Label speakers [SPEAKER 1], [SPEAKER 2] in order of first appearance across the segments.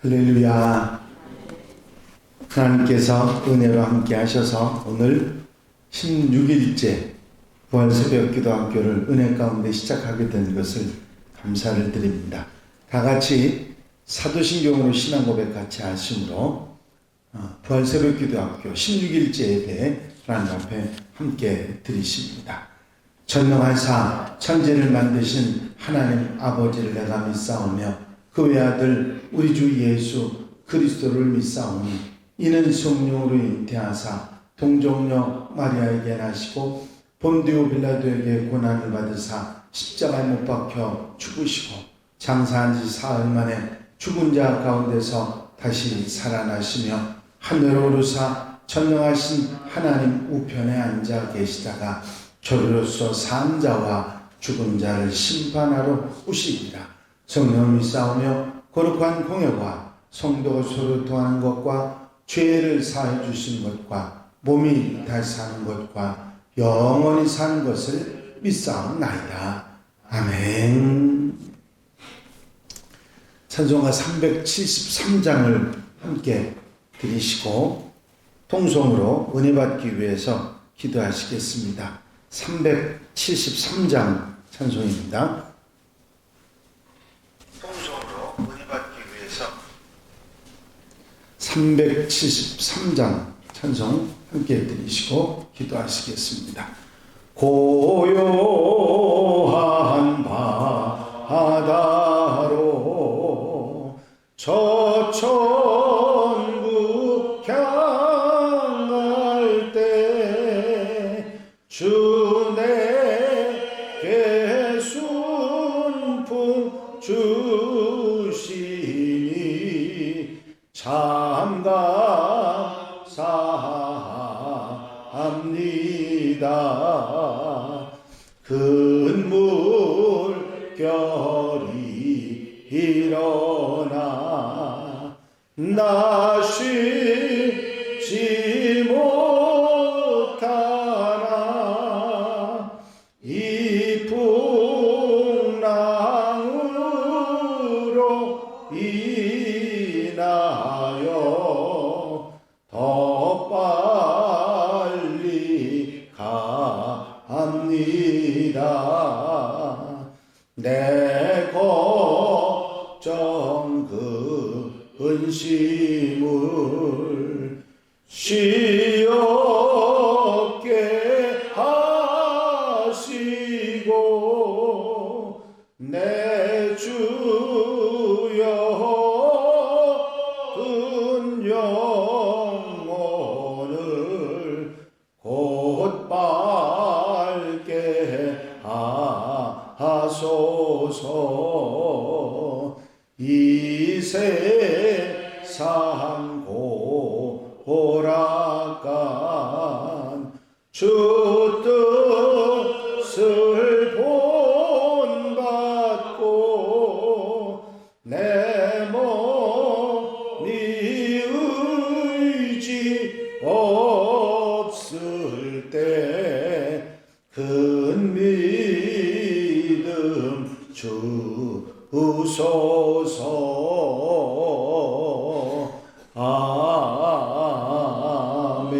[SPEAKER 1] 할렐루야. 하나님께서 은혜와 함께 하셔서 오늘 16일째 부활새벽기도학교를 은혜 가운데 시작하게 된 것을 감사를 드립니다. 다 같이 사도신경으로 신앙고백 같이 하심으로 부활새벽기도학교 16일째 예배 하나님 앞에 함께 드리십니다. 전능하사 천지를 만드신 하나님 아버지를 내가 믿사오며 그 외아들 우리 주 예수 그리스도를 믿사오니 이는 성령으로 잉태하사 동정녀 마리아에게 나시고 본디오 빌라도에게 고난을 받으사 십자가에 못 박혀 죽으시고 장사한 지 사흘 만에 죽은 자 가운데서 다시 살아나시며 하늘로 오르사 전능하신 하나님 우편에 앉아 계시다가 저리로서 산 자와 죽은 자를 심판하러 오시리라. 성령을 믿사오며 거룩한 공예와 성도가 서로 통하는 것과 죄를 사해 주신 것과 몸이 다시 사는 것과 영원히 사는 것을 믿사옵나이다. 아멘. 찬송가 373장을 함께 드리시고 통성으로 은혜 받기 위해서 기도하시겠습니다. 373장 찬송입니다. 통성으로 은혜 받기 위해서 373장 찬송 함께 드리시고 기도하시겠습니다. 고요한 바다로 저 천국 향할 때 주 내게 순풍 주시니 참 감사합니다. 큰 물결이 일어나 나 쉬지 못하나 이 풍랑으로 인하여 더 빨리 갑니다. 내 걱정 근심을 쉬 없게 하시고 내 주여 큰 영혼을 곧 밝게 하소서. 이 세상 고락간 주 뜻을 본받고 내 몸이 의지 없을 때 큰 믿음 주소서. 아멘.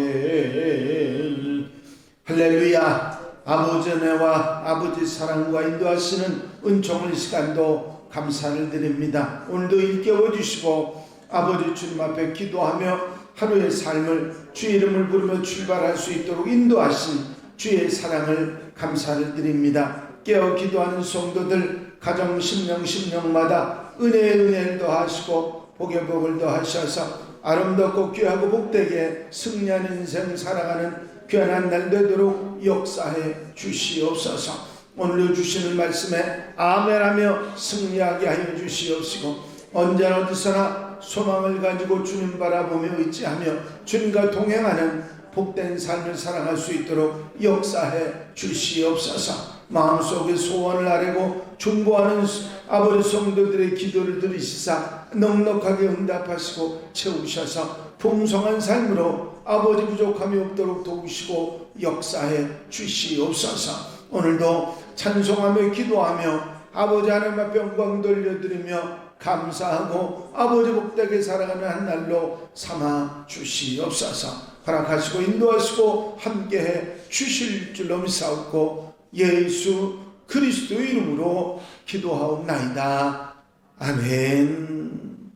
[SPEAKER 1] 할렐루야. 아버지 은혜와 아버지 사랑과 인도하시는 은총을 이 시간도 감사를 드립니다. 오늘도 일깨워 주시고 아버지 주님 앞에 기도하며 하루의 삶을 주의 이름을 부르며 출발할 수 있도록 인도하신 주의 사랑을 감사를 드립니다. 깨어 기도하는 성도들 가정 심령마다 은혜를 더하시고 복의 복을 더하셔서 아름답고 귀하고 복되게 승리하는 인생 살아가는 귀한 한 날 되도록 역사해 주시옵소서. 오늘 주시는 말씀에 아멘하며 승리하게 하여 주시옵시고 언제나 어디서나 소망을 가지고 주님 바라보며 의지하며 주님과 동행하는 복된 삶을 살아갈 수 있도록 역사해 주시옵소서. 마음속에 소원을 아뢰고 중보하는 아버지 성도들의 기도를 들으시사 넉넉하게 응답하시고 채우셔서 풍성한 삶으로 아버지 부족함이 없도록 도우시고 역사해 주시옵소서. 오늘도 찬송하며 기도하며 아버지 하나님 앞에 영광 돌려드리며 감사하고 아버지 복되게 살아가는 한 날로 삼아 주시옵소서. 허락하시고 인도하시고 함께해 주실 줄로 믿사옵고 예수 그리스도의 이름으로 기도하옵나이다. 아멘.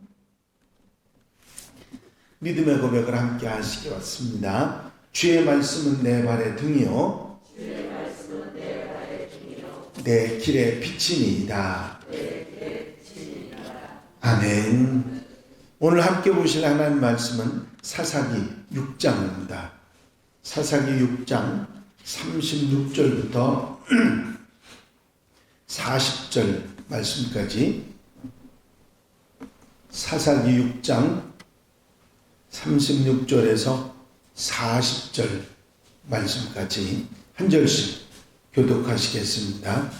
[SPEAKER 1] 믿음의 고백을 함께 하시기 바랍니다. 주의 말씀은 내 발의 등이요 내 길의 빛이니이다. 아멘. 오늘 함께 보실 하나님 말씀은 사사기 6장입니다. 사사기 6장 36절부터 40절 말씀까지, 사사기 6장 36절에서 40절 말씀까지 한 절씩 교독하시겠습니다.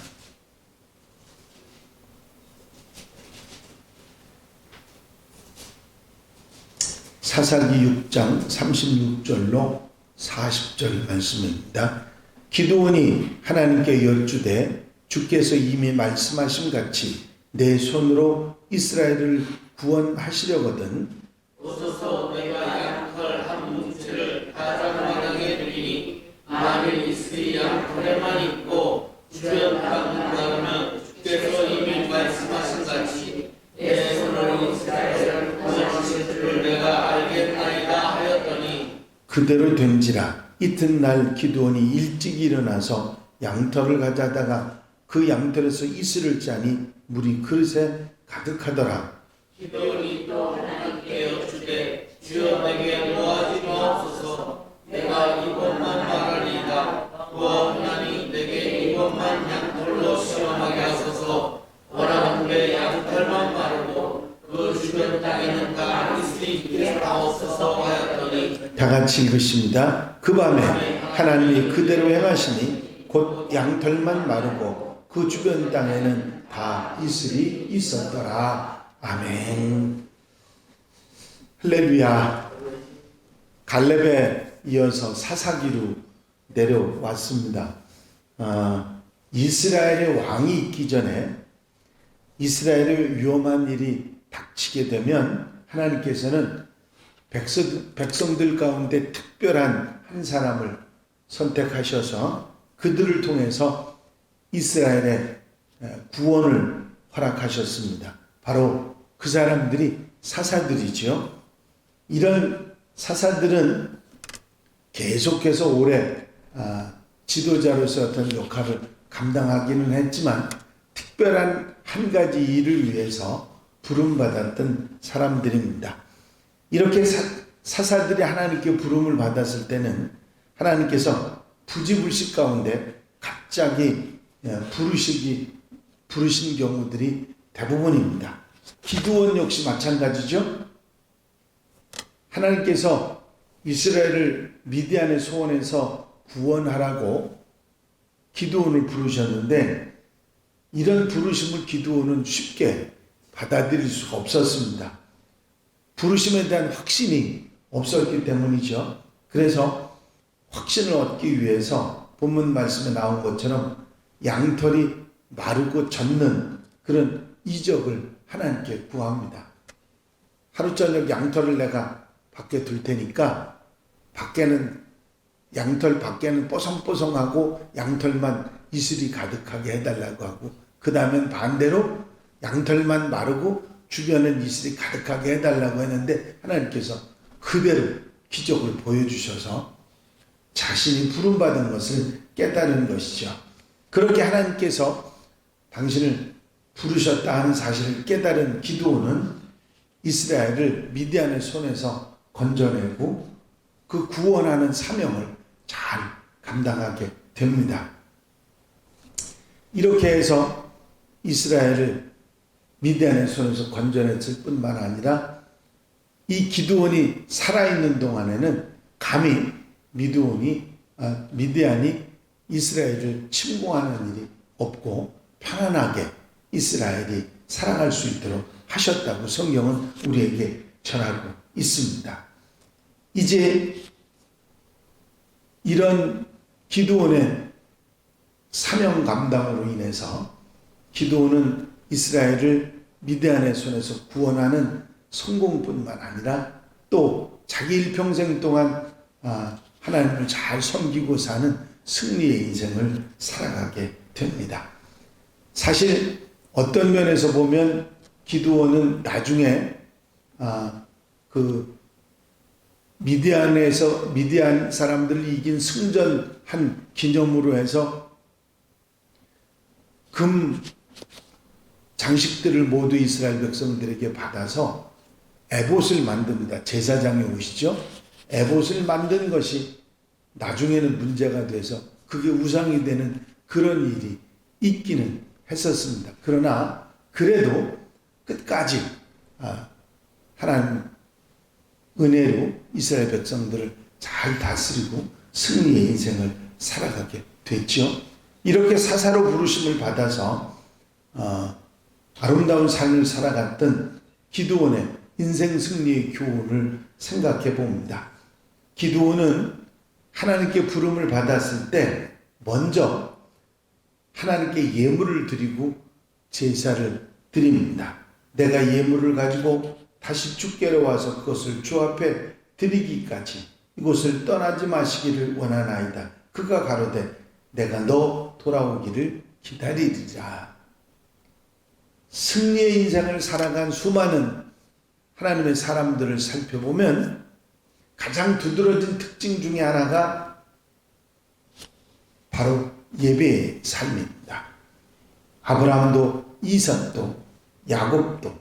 [SPEAKER 1] 사사기 6장 36절로 40절 말씀입니다. 기드온이 하나님께 여쭈되 주께서 이미 말씀하신 같이 내 손으로 이스라엘을 구원하시려거든
[SPEAKER 2] 오소서 내가 양털 한 뭉치를 가장 마당에 드리니 만일 이스라엘 양털에만 있고 주변 땅을 가르면 주께서 이미 말씀하신 같이 내 손으로 이스라엘을 구원하실 줄 내가 알겠나이다 하였더니
[SPEAKER 1] 그대로 된지라. 이튿날 기드온이 일찍 일어나서 양털을 가져다가 그 양털에서 이슬을 짜니 물이 그릇에 가득하더라.
[SPEAKER 2] 기드온이 또 하나님께 여쭈되 주여 내게 노하지 마옵소서. 내가 이것만 말하리이다. 구하오나니 내게 이것만 양털로 시험하게 하소서. 원하건대 양털만 마르고 그 주변 땅에는 다 이슬이 있게 하옵소서 하였더니
[SPEAKER 1] 다 같이 읽으십니다. 그 밤에 하나님이 그대로 행하시니 곧 양털만 마르고 그 주변 땅에는 다 이슬이 있었더라. 아멘. 할렐루야. 갈렙에 이어서 사사기로 내려왔습니다. 이스라엘의 왕이 있기 전에 이스라엘의 위험한 일이 닥치게 되면 하나님께서는 백성들 가운데 특별한 한 사람을 선택하셔서 그들을 통해서 이스라엘의 구원을 허락하셨습니다. 바로 그 사람들이 사사들이죠. 이런 사사들은 계속해서 오래 지도자로서 어떤 역할을 감당하기는 했지만 특별한 한 가지 일을 위해서 부름받았던 사람들입니다. 이렇게 사사들이 하나님께 부름을 받았을 때는 하나님께서 부지불식 가운데 갑자기 부르신 경우들이 대부분입니다. 기드온 역시 마찬가지죠. 하나님께서 이스라엘을 미디안의 소원에서 구원하라고 기드온을 부르셨는데 이런 부르심을 기드온은 쉽게 받아들일 수가 없었습니다. 부르심에 대한 확신이 없었기 때문이죠. 그래서 확신을 얻기 위해서 본문 말씀에 나온 것처럼 양털이 마르고 젖는 그런 이적을 하나님께 구합니다. 하루 저녁 양털을 내가 밖에 둘 테니까 양털 밖에는 뽀송뽀송하고 양털만 이슬이 가득하게 해달라고 하고, 그 다음엔 반대로 양털만 마르고 주변은 이슬이 가득하게 해달라고 했는데 하나님께서 그대로 기적을 보여주셔서 자신이 부름받은 것을 깨달은 것이죠. 그렇게 하나님께서 당신을 부르셨다 하는 사실을 깨달은 기드온은 이스라엘을 미디안의 손에서 건져내고 그 구원하는 사명을 잘 감당하게 됩니다. 이렇게 해서 이스라엘을 미디안의 손에서 건져냈을 뿐만 아니라 이 기드온이 살아있는 동안에는 감히 미디안이 이스라엘을 침공하는 일이 없고 편안하게 이스라엘이 살아갈 수 있도록 하셨다고 성경은 우리에게 전하고 있습니다. 이제 이런 기드온의 사명 감당으로 인해서 기드온은 이스라엘을 미디안의 손에서 구원하는 성공뿐만 아니라 또 자기 일평생 동안 하나님을 잘 섬기고 사는 승리의 인생을 살아가게 됩니다. 사실 어떤 면에서 보면 기드온은 나중에 그 미디안 사람들을 이긴 승전한 기념으로 해서 금 장식들을 모두 이스라엘 백성들에게 받아서 에봇을 만듭니다. 제사장이 오시죠. 에봇을 만든 것이 나중에는 문제가 돼서 그게 우상이 되는 그런 일이 있기는 했었습니다. 그러나 그래도 끝까지 하나님 은혜로 이스라엘 백성들을 잘 다스리고 승리의 인생을 살아가게 됐죠. 이렇게 사사로 부르심을 받아서 아름다운 삶을 살아갔던 기드온의 인생 승리의 교훈을 생각해 봅니다. 기드온은 하나님께 부름을 받았을 때 먼저 하나님께 예물을 드리고 제사를 드립니다. 내가 예물을 가지고 다시 주께로 와서 그것을 주 앞에 드리기까지 이곳을 떠나지 마시기를 원하나이다. 그가 가로되 내가 너 돌아오기를 기다리리라. 승리의 인생을 살아간 수많은 하나님의 사람들을 살펴보면 가장 두드러진 특징 중에 하나가 바로 예배의 삶입니다. 아브라함도 이삭도 야곱도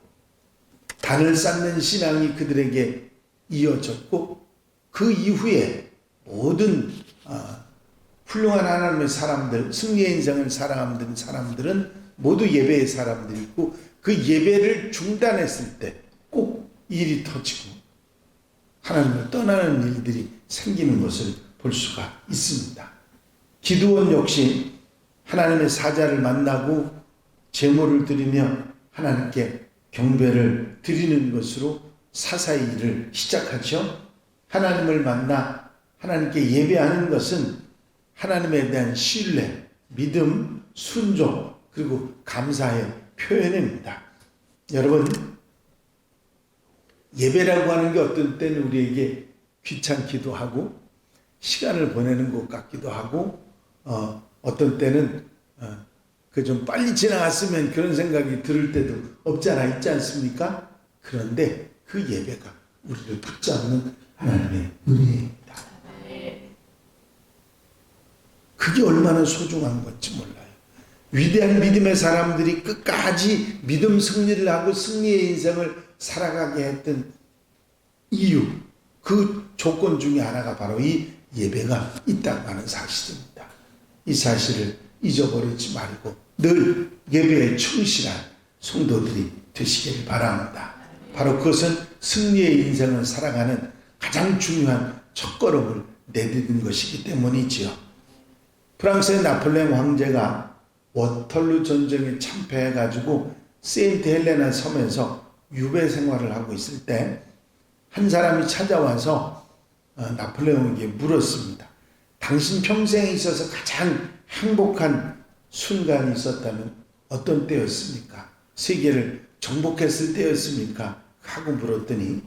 [SPEAKER 1] 단을 쌓는 신앙이 그들에게 이어졌고 그 이후에 모든 훌륭한 하나님의 사람들, 승리의 인생을 살아가는 사람들은 모두 예배의 사람들이고 그 예배를 중단했을 때 꼭 일이 터지고 하나님을 떠나는 일들이 생기는 것을 볼 수가 있습니다. 기드온 역시 하나님의 사자를 만나고 제물을 드리며 하나님께 경배를 드리는 것으로 사사의 일을 시작하죠. 하나님을 만나 하나님께 예배하는 것은 하나님에 대한 신뢰, 믿음, 순종 그리고 감사의 표현입니다. 여러분, 예배라고 하는 게 어떤 때는 우리에게 귀찮기도 하고 시간을 보내는 것 같기도 하고 어떤 때는 그 좀 빨리 지나갔으면 그런 생각이 들을 때도 없지 않아 있지 않습니까? 그런데 그 예배가 우리를 붙잡는 하나님의 은혜입니다. 그게 얼마나 소중한 건지 몰라요. 위대한 믿음의 사람들이 끝까지 믿음 승리를 하고 승리의 인생을 살아가게 했던 이유, 그 조건 중에 하나가 바로 이 예배가 있다고 하는 사실입니다. 이 사실을 잊어버리지 말고 늘 예배에 충실한 성도들이 되시길 바랍니다. 바로 그것은 승리의 인생을 살아가는 가장 중요한 첫걸음을 내딛는 것이기 때문이지요. 프랑스의 나폴레옹 황제가 워털루 전쟁에 참패해가지고 세인트 헬레나 섬에서 유배 생활을 하고 있을 때 한 사람이 찾아와서 나폴레옹에게 물었습니다. 당신 평생에 있어서 가장 행복한 순간이 있었다면 어떤 때였습니까? 세계를 정복했을 때였습니까? 하고 물었더니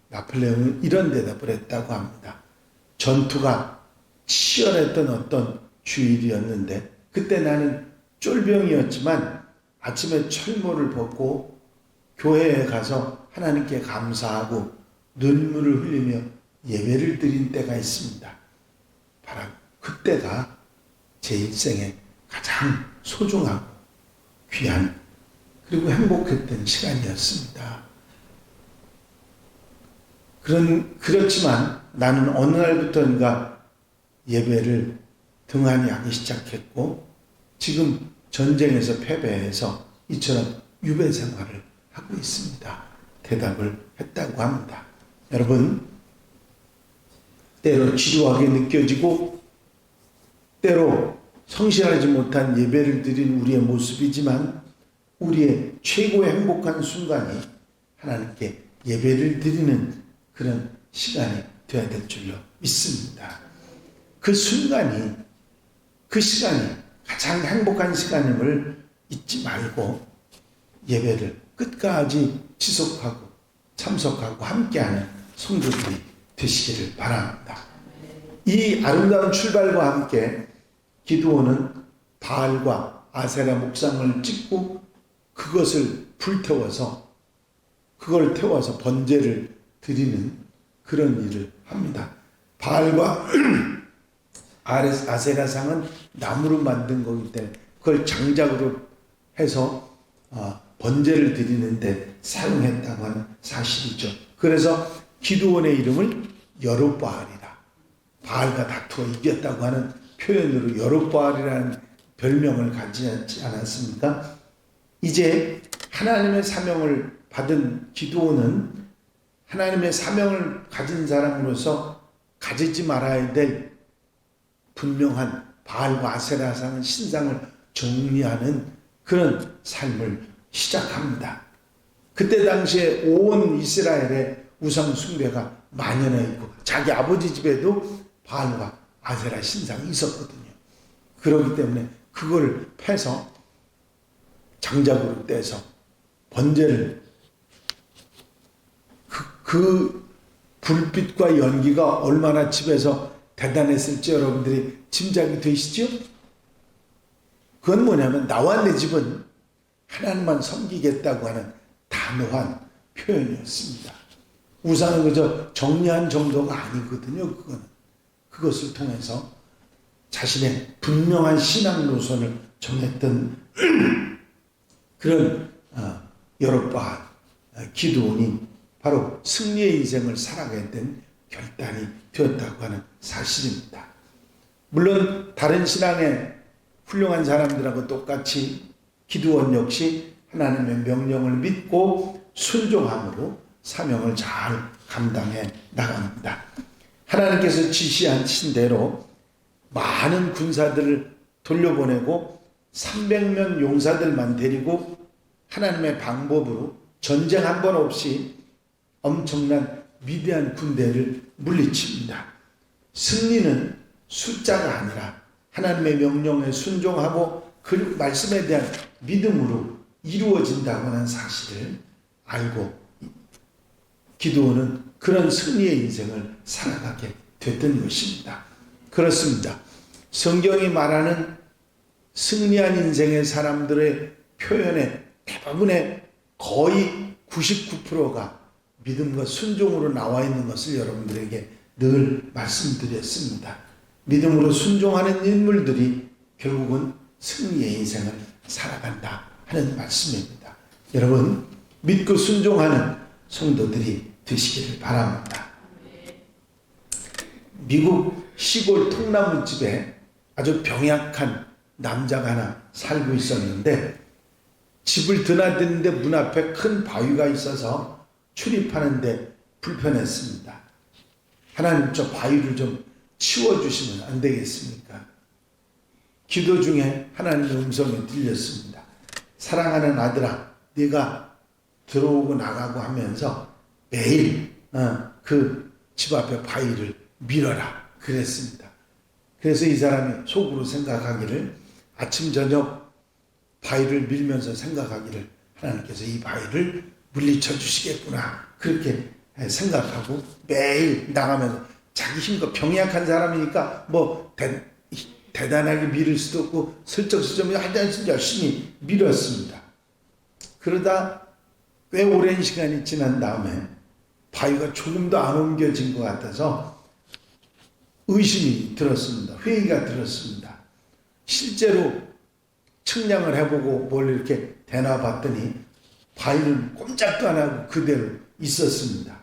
[SPEAKER 1] 나폴레옹은 이런 대답을 했다고 합니다. 전투가 치열했던 어떤 주일이었는데 그때 나는 쫄병이었지만 아침에 철모를 벗고 교회에 가서 하나님께 감사하고 눈물을 흘리며 예배를 드린 때가 있습니다. 바로 그때가 제 일생에 가장 소중하고 귀한 그리고 행복했던 시간이었습니다. 그렇지만 나는 어느 날부터인가 예배를 등한히 하기 시작했고 지금 전쟁에서 패배해서 이처럼 유배 생활을 하고 있습니다. 대답을 했다고 합니다. 여러분, 때로 지루하게 느껴지고 때로 성실하지 못한 예배를 드린 우리의 모습이지만 우리의 최고의 행복한 순간이 하나님께 예배를 드리는 그런 시간이 되어야 될 줄로 믿습니다. 그 순간이 그 시간이 가장 행복한 시간임을 잊지 말고 예배를 끝까지 지속하고 참석하고 함께하는 성도들이 되시기를 바랍니다. 이 아름다운 출발과 함께 기드온은 바알과 아세라 목상을 찍고 그것을 불태워서 그걸 태워서 번제를 드리는 그런 일을 합니다. 바알과 아세라상은 나무로 만든 거기 때문에 그걸 장작으로 해서 번제를 드리는데 사용했다고 하는 사실이죠. 그래서 기드온의 이름을 여룹바알이라, 바알과 다투어 이겼다고 하는 표현으로 여룹바알이라는 별명을 가지지 않았습니까? 이제 하나님의 사명을 받은 기드온은 하나님의 사명을 가진 사람으로서 가지지 말아야 될 분명한 바알과 아세라상은 신상을 정리하는 그런 삶을 시작합니다. 그때 당시에 온 이스라엘의 우상 숭배가 만연해 있고 자기 아버지 집에도 바알과 아세라 신상이 있었거든요. 그렇기 때문에 그걸 패서 장작으로 떼서 번제를 그 불빛과 연기가 얼마나 집에서 대단했을지 여러분들이 짐작이 되시죠? 그건 뭐냐면 나와 내 집은 하나님만 섬기겠다고 하는 단호한 표현이었습니다. 우상은 그저 정리한 정도가 아니거든요. 그것을 통해서 자신의 분명한 신앙 노선을 정했던 그런 여룹바알 기드온이 바로 승리의 인생을 살아가게 된 결단이 되었다고 하는 사실입니다. 물론 다른 신앙의 훌륭한 사람들하고 똑같이 기드온 역시 하나님의 명령을 믿고 순종함으로 사명을 잘 감당해 나갑니다. 하나님께서 지시하신 대로 많은 군사들을 돌려보내고 300명 용사들만 데리고 하나님의 방법으로 전쟁 한 번 없이 엄청난 위대한 군대를 물리칩니다. 승리는 숫자가 아니라 하나님의 명령에 순종하고 그 말씀에 대한 믿음으로 이루어진다고 하는 사실을 알고 기드온은 그런 승리의 인생을 살아가게 됐던 것입니다. 그렇습니다. 성경이 말하는 승리한 인생의 사람들의 표현의 대부분의 거의 99%가 믿음과 순종으로 나와 있는 것을 여러분들에게 늘 말씀드렸습니다. 믿음으로 순종하는 인물들이 결국은 승리의 인생을 살아간다 하는 말씀입니다. 여러분 믿고 순종하는 성도들이 되시기를 바랍니다. 미국 시골 통나무집에 아주 병약한 남자가 하나 살고 있었는데 집을 드나드는데 문 앞에 큰 바위가 있어서 출입하는데 불편했습니다. 하나님 저 바위를 좀 치워주시면 안 되겠습니까? 기도 중에 하나님의 음성이 들렸습니다. 사랑하는 아들아, 네가 들어오고 나가고 하면서 매일 그 집 앞에 바위를 밀어라 그랬습니다. 그래서 이 사람이 속으로 생각하기를 아침 저녁 바위를 밀면서 생각하기를 하나님께서 이 바위를 물리쳐 주시겠구나 그렇게 생각하고 매일 나가면서 자기 힘과 병약한 사람이니까 뭐 대단하게 밀을 수도 없고 슬쩍슬쩍 하여튼 열심히 밀었습니다. 그러다 꽤 오랜 시간이 지난 다음에 바위가 조금도 안 옮겨진 것 같아서 의심이 들었습니다. 회의가 들었습니다. 실제로 측량을 해보고 뭘 이렇게 대놔봤더니 바위는 꼼짝도 안 하고 그대로 있었습니다.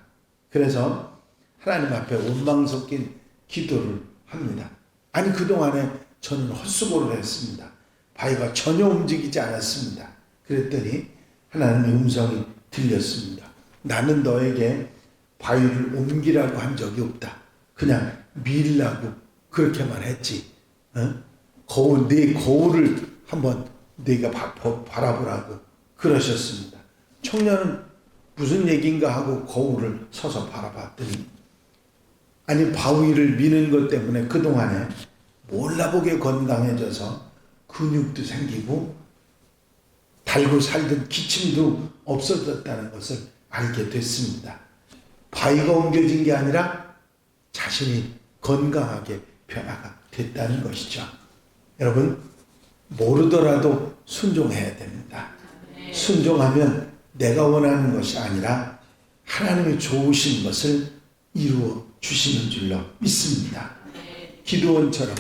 [SPEAKER 1] 그래서 하나님 앞에 원망 섞인 기도를 합니다. 아니 그동안에 저는 헛수고를 했습니다. 바위가 전혀 움직이지 않았습니다. 그랬더니 하나님의 음성이 들렸습니다. 나는 너에게 바위를 옮기라고 한 적이 없다. 그냥 밀라고 그렇게만 했지. 네 거울을 한번 네가 바라보라고 그러셨습니다. 청년은 무슨 얘기인가 하고 거울을 서서 바라봤더니 아니 바위를 미는 것 때문에 그동안에 몰라보게 건강해져서 근육도 생기고 달고 살던 기침도 없어졌다는 것을 알게 됐습니다. 바위가 옮겨진 게 아니라 자신이 건강하게 변화가 됐다는 것이죠. 여러분, 모르더라도 순종해야 됩니다. 순종하면 내가 원하는 것이 아니라 하나님의 좋으신 것을 이루어 주시는 줄로 믿습니다. 기도원처럼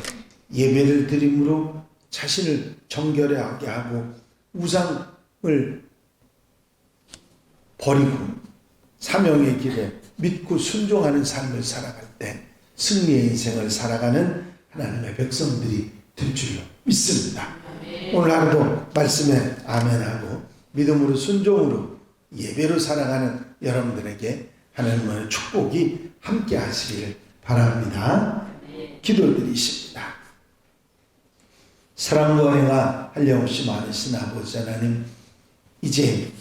[SPEAKER 1] 예배를 드림으로 자신을 정결하게 하고 우상을 버리고 사명의 길에 믿고 순종하는 삶을 살아갈 때 승리의 인생을 살아가는 하나님의 백성들이 될 줄로 믿습니다. 오늘 하루도 말씀에 아멘하고 믿음으로 순종으로 예배로 살아가는 여러분들에게 하나님의 축복이 함께 하시기를 바랍니다. 기도드리십니다. 사랑과 은혜가 한량없이 많으신 아버지 하나님, 이제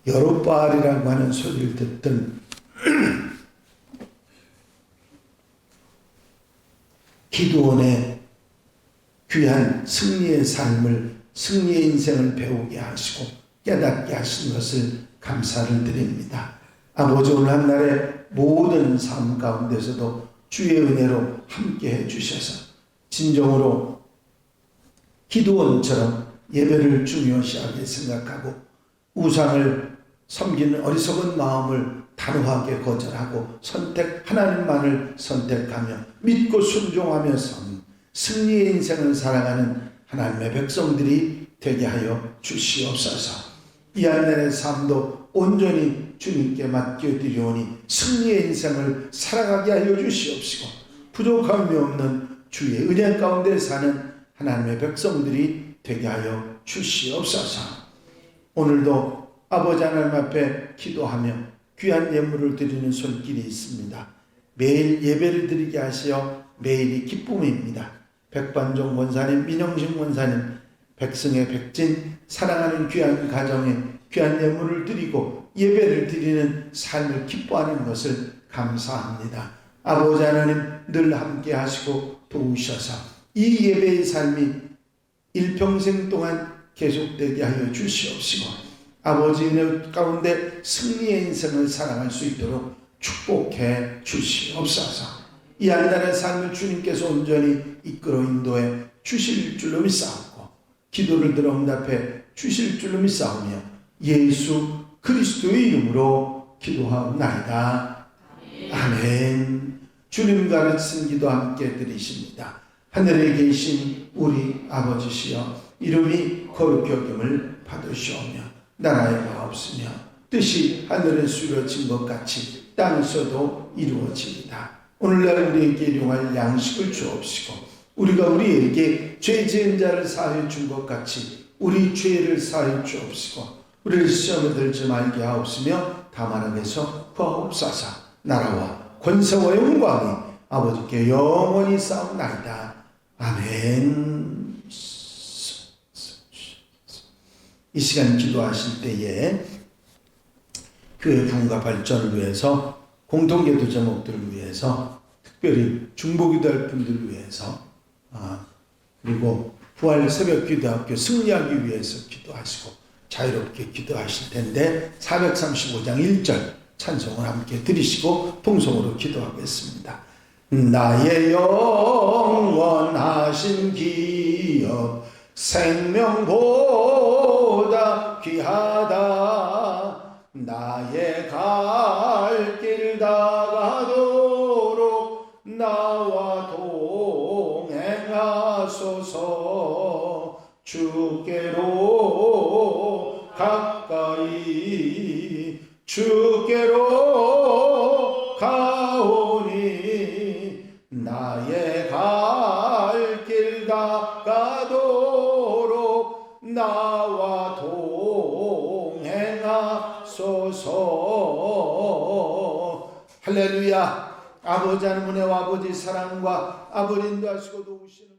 [SPEAKER 1] 여룻바알이라고 하는 소리를 듣던 기도원의 귀한 승리의 삶을, 승리의 인생을 배우게 하시고 깨닫게 하신 것을 감사를 드립니다. 아버지, 오늘 한날의 모든 삶 가운데서도 주의 은혜로 함께 해주셔서 진정으로 기도원처럼 예배를 중요시하게 생각하고 우상을 섬기는 어리석은 마음을 단호하게 거절하고 하나님만을 선택하며 믿고 순종하며 승리의 인생을 살아가는 하나님의 백성들이 되게 하여 주시옵소서. 이 한날의 삶도 온전히 주님께 맡겨드리오니 승리의 인생을 살아가게 하여 주시옵시고 부족함이 없는 주의 은혜 가운데 사는 하나님의 백성들이 되게 하여 주시옵소서. 오늘도 아버지 하나님 앞에 기도하며 귀한 예물을 드리는 손길이 있습니다. 매일 예배를 드리게 하시어 매일이 기쁨입니다. 백반종 원사님, 민영식 원사님, 백승의 백진, 사랑하는 귀한 가정에 귀한 예물을 드리고 예배를 드리는 삶을 기뻐하는 것을 감사합니다. 아버지 하나님 늘 함께 하시고 도우셔서 이 예배의 삶이 일평생 동안 계속되게 하여 주시옵시고 아버지 은혜 가운데 승리의 인생을 살아갈 수 있도록 축복해 주시옵소서. 이 한날의 삶을 주님께서 온전히 이끌어 인도해 주실 줄로 믿사옵고 기도를 들어 응답해 주실 줄로 믿사오며 예수 그리스도의 이름으로 기도하옵나이다. 아멘. 주님 가르친 기도 함께 드리십니다. 하늘에 계신 우리 아버지시여, 이름이 거룩히 여김을 받으시오며 나라가 없으며 뜻이 하늘에서 이루어진 것 같이 땅에서도 이루어집니다. 오늘날 우리에게 일용할 양식을 주옵시고 우리가 우리에게 죄 지은 자를 사하여 준 것 같이 우리 죄를 사하여 주옵시고 우리를 시험에 들지 말게 하옵시며 다만 악에서 구하옵소서. 나라와 권세와 영광이 아버지께 영원히 싸움나이다. 아멘. 이 시간 기도하실 때에 교회 부흥과 발전을 위해서 공동기도 제목들을 위해서 특별히 중보기도할 분들을 위해서 그리고 부활 새벽기도학교 승리하기 위해서 기도하시고 자유롭게 기도하실 텐데 435장 1절 찬송을 함께 들으시고 통성으로 기도하겠습니다. 나의 영원하신 기업 생명보다 귀하다. 나의 갈 길 다가도록 나와 동행하소서. 주께로 가까이 주께로 가오니 나의 갈 길 다가도록 나와 동행하소서. 할렐루야. 아버지 하나님 은혜와 아버지 사랑과 아버지 인도하시고 도우시는